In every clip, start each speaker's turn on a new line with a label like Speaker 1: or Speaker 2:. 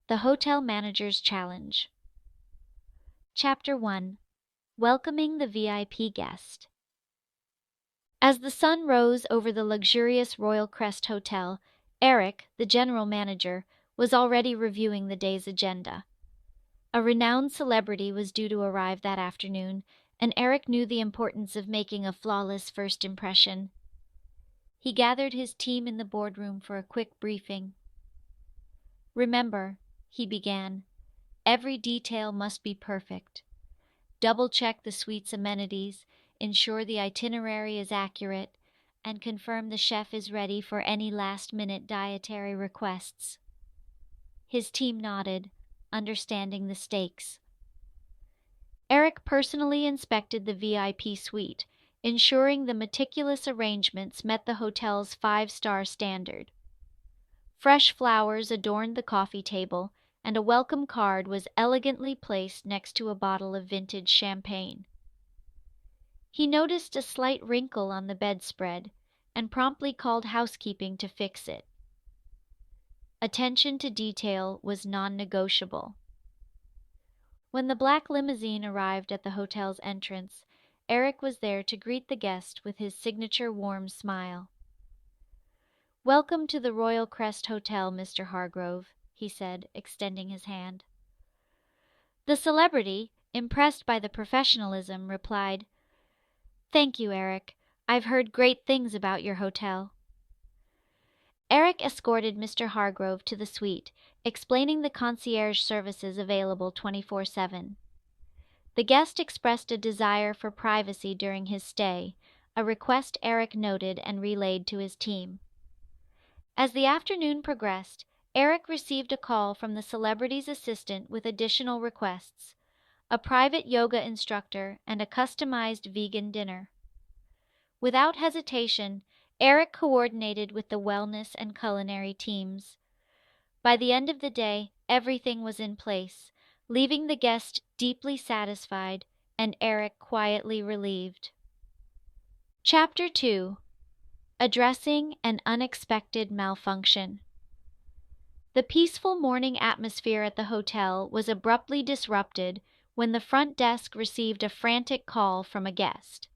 Speaker 1: The Hotel Manager's Challenge. Chapter 1. Welcoming the VIP Guest. As the sun rose over the luxurious Royal Crest Hotel, Eric, the general manager, was already reviewing the day's agenda. A renowned celebrity was due to arrive that afternoon, and Eric knew the importance of making a flawless first impression. He gathered his team in the boardroom for a quick briefing. "Remember," he began, "every detail must be perfect. Double-check the suite's amenities, ensure the itinerary is accurate, and confirm the chef is ready for any last-minute dietary requests." His team nodded, understanding the stakes. Eric personally inspected the VIP suite, ensuring the meticulous arrangements met the hotel's 5-star standard. Fresh flowers adorned the coffee table, and a welcome card was elegantly placed next to a bottle of vintage champagne. He noticed a slight wrinkle on the bedspread, and promptly called housekeeping to fix it. Attention to detail was non-negotiable. When the black limousine arrived at the hotel's entrance, Eric was there to greet the guest with his signature warm smile. "Welcome to the Royal Crest Hotel, Mr. Hargrove," he said, extending his hand. The celebrity, impressed by the professionalism, replied, "Thank you, Eric. I've heard great things about your hotel." Eric escorted Mr. Hargrove to the suite, explaining the concierge services available 24/7. The guest expressed a desire for privacy during his stay, a request Eric noted and relayed to his team. As the afternoon progressed, Eric received a call from the celebrity's assistant with additional requests: a private yoga instructor and a customized vegan dinner. Without hesitation, Eric coordinated with the wellness and culinary teams. By the end of the day, everything was in place, leaving the guest deeply satisfied and Eric quietly relieved. Chapter 2. Addressing an Unexpected Malfunction. The peaceful morning atmosphere at the hotel was abruptly disrupted when the front desk received a frantic call from a guest.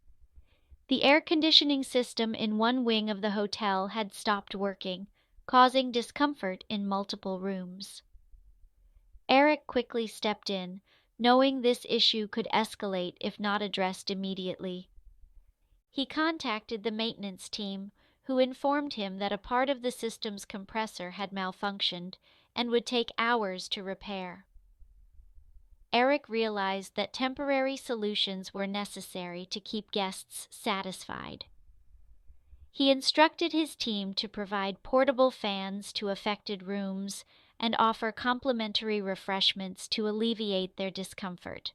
Speaker 1: The air conditioning system in one wing of the hotel had stopped working, causing discomfort in multiple rooms. Eric quickly stepped in, knowing this issue could escalate if not addressed immediately. He contacted the maintenance team, who informed him that a part of the system's compressor had malfunctioned and would take hours to repair. Eric realized that temporary solutions were necessary to keep guests satisfied. He instructed his team to provide portable fans to affected rooms and offer complimentary refreshments to alleviate their discomfort.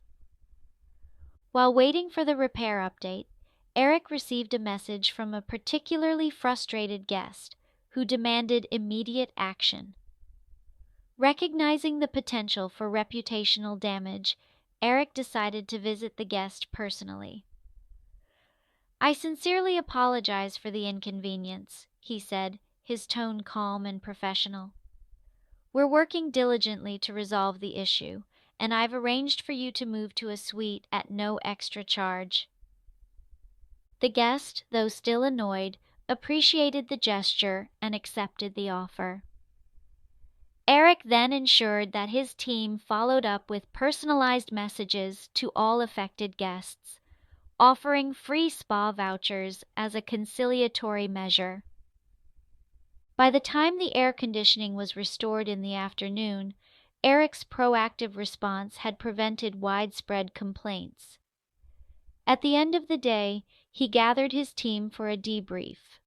Speaker 1: While waiting for the repair update, Eric received a message from a particularly frustrated guest who demanded immediate action. Recognizing the potential for reputational damage, Eric decided to visit the guest personally. "I sincerely apologize for the inconvenience," he said, his tone calm and professional. "We're working diligently to resolve the issue, and I've arranged for you to move to a suite at no extra charge." The guest, though still annoyed, appreciated the gesture and accepted the offer. Eric then ensured that his team followed up with personalized messages to all affected guests, offering free spa vouchers as a conciliatory measure. By the time the air conditioning was restored in the afternoon, Eric's proactive response had prevented widespread complaints. At the end of the day, he gathered his team for a debrief.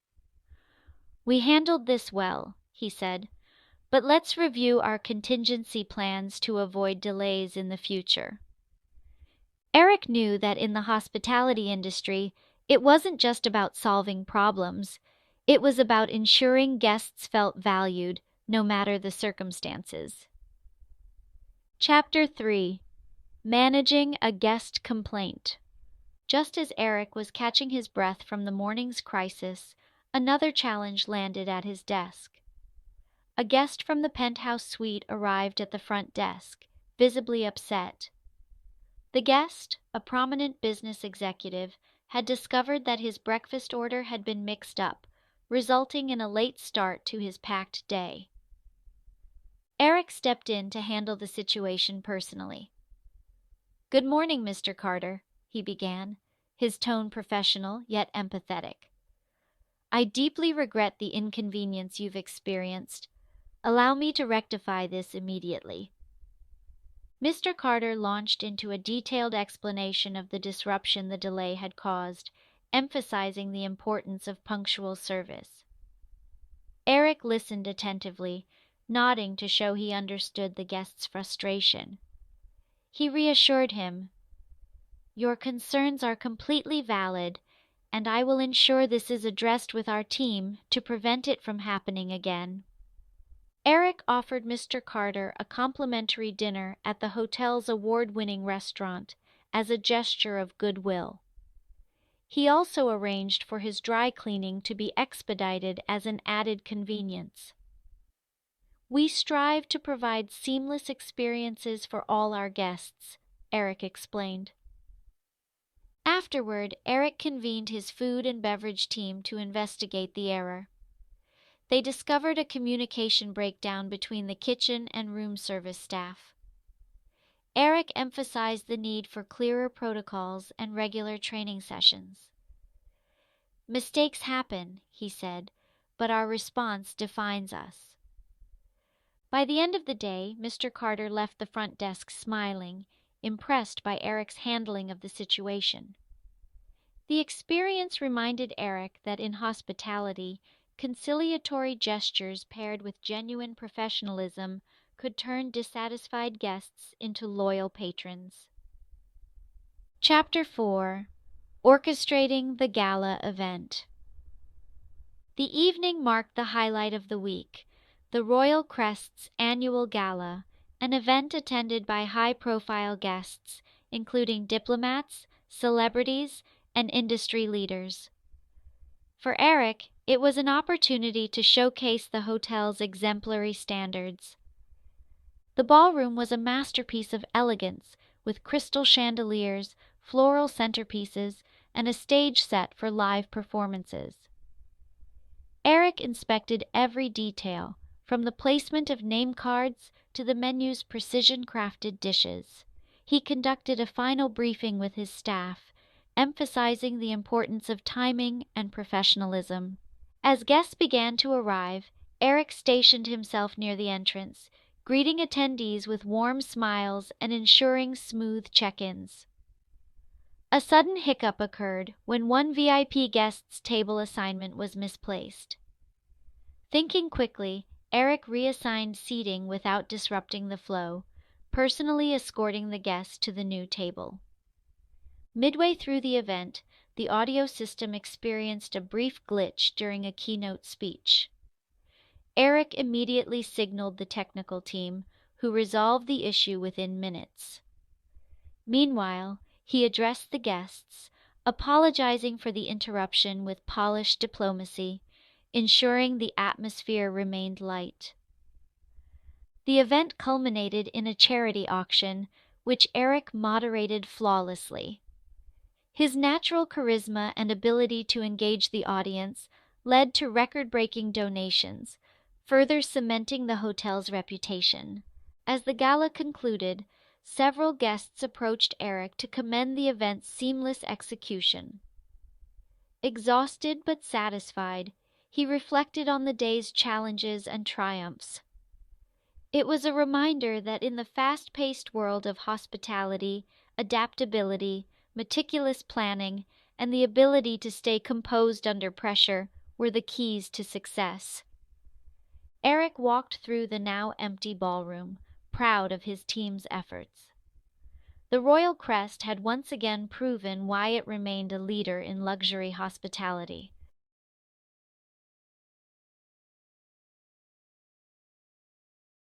Speaker 1: "We handled this well," he said, "but let's review our contingency plans to avoid delays in the future." Eric knew that in the hospitality industry, it wasn't just about solving problems, it was about ensuring guests felt valued, no matter the circumstances. Chapter 3. Managing a Guest Complaint. Just as Eric was catching his breath from the morning's crisis, another challenge landed at his desk. a guest from the penthouse suite arrived at the front desk, visibly upset. The guest, a prominent business executive, had discovered that his breakfast order had been mixed up, resulting in a late start to his packed day. Eric stepped in to handle the situation personally. "Good morning, Mr. Carter," he began, his tone professional yet empathetic. "I deeply regret the inconvenience you've experienced. Allow me to rectify this immediately." Mr. Carter launched into a detailed explanation of the disruption the delay had caused, emphasizing the importance of punctual service. Eric listened attentively, nodding to show he understood the guest's frustration. He reassured him, "Your concerns are completely valid, and I will ensure this is addressed with our team to prevent it from happening again." Eric offered Mr. Carter a complimentary dinner at the hotel's award-winning restaurant as a gesture of goodwill. He also arranged for his dry cleaning to be expedited as an added convenience. "We strive to provide seamless experiences for all our guests," Eric explained. Afterward, Eric convened his food and beverage team to investigate the error. They discovered a communication breakdown between the kitchen and room service staff. Eric emphasized the need for clearer protocols and regular training sessions. "Mistakes happen," he said, "but our response defines us." By the end of the day, Mr. Carter left the front desk smiling, impressed by Eric's handling of the situation. The experience reminded Eric that in hospitality, conciliatory gestures paired with genuine professionalism could turn dissatisfied guests into loyal patrons. Chapter 4: Orchestrating the Gala Event. The evening marked the highlight of the week, the Royal Crest's annual gala, an event attended by high-profile guests, including diplomats, celebrities, and industry leaders. For Eric, it was an opportunity to showcase the hotel's exemplary standards. The ballroom was a masterpiece of elegance, with crystal chandeliers, floral centerpieces, and a stage set for live performances. Eric inspected every detail, from the placement of name cards to the menu's precision-crafted dishes. He conducted a final briefing with his staff, emphasizing the importance of timing and professionalism. As guests began to arrive, Eric stationed himself near the entrance, greeting attendees with warm smiles and ensuring smooth check-ins. A sudden hiccup occurred when one VIP guest's table assignment was misplaced. Thinking quickly, Eric reassigned seating without disrupting the flow, personally escorting the guest to the new table. Midway through the event, the audio system experienced a brief glitch during a keynote speech. Eric immediately signaled the technical team, who resolved the issue within minutes. Meanwhile, he addressed the guests, apologizing for the interruption with polished diplomacy, ensuring the atmosphere remained light. The event culminated in a charity auction, which Eric moderated flawlessly. His natural charisma and ability to engage the audience led to record-breaking donations, further cementing the hotel's reputation. As the gala concluded, several guests approached Eric to commend the event's seamless execution. Exhausted but satisfied, he reflected on the day's challenges and triumphs. It was a reminder that in the fast-paced world of hospitality, adaptability, meticulous planning, and the ability to stay composed under pressure were the keys to success. Eric walked through the now empty ballroom, proud of his team's efforts. The Royal Crest had once again proven why it remained a leader in luxury hospitality.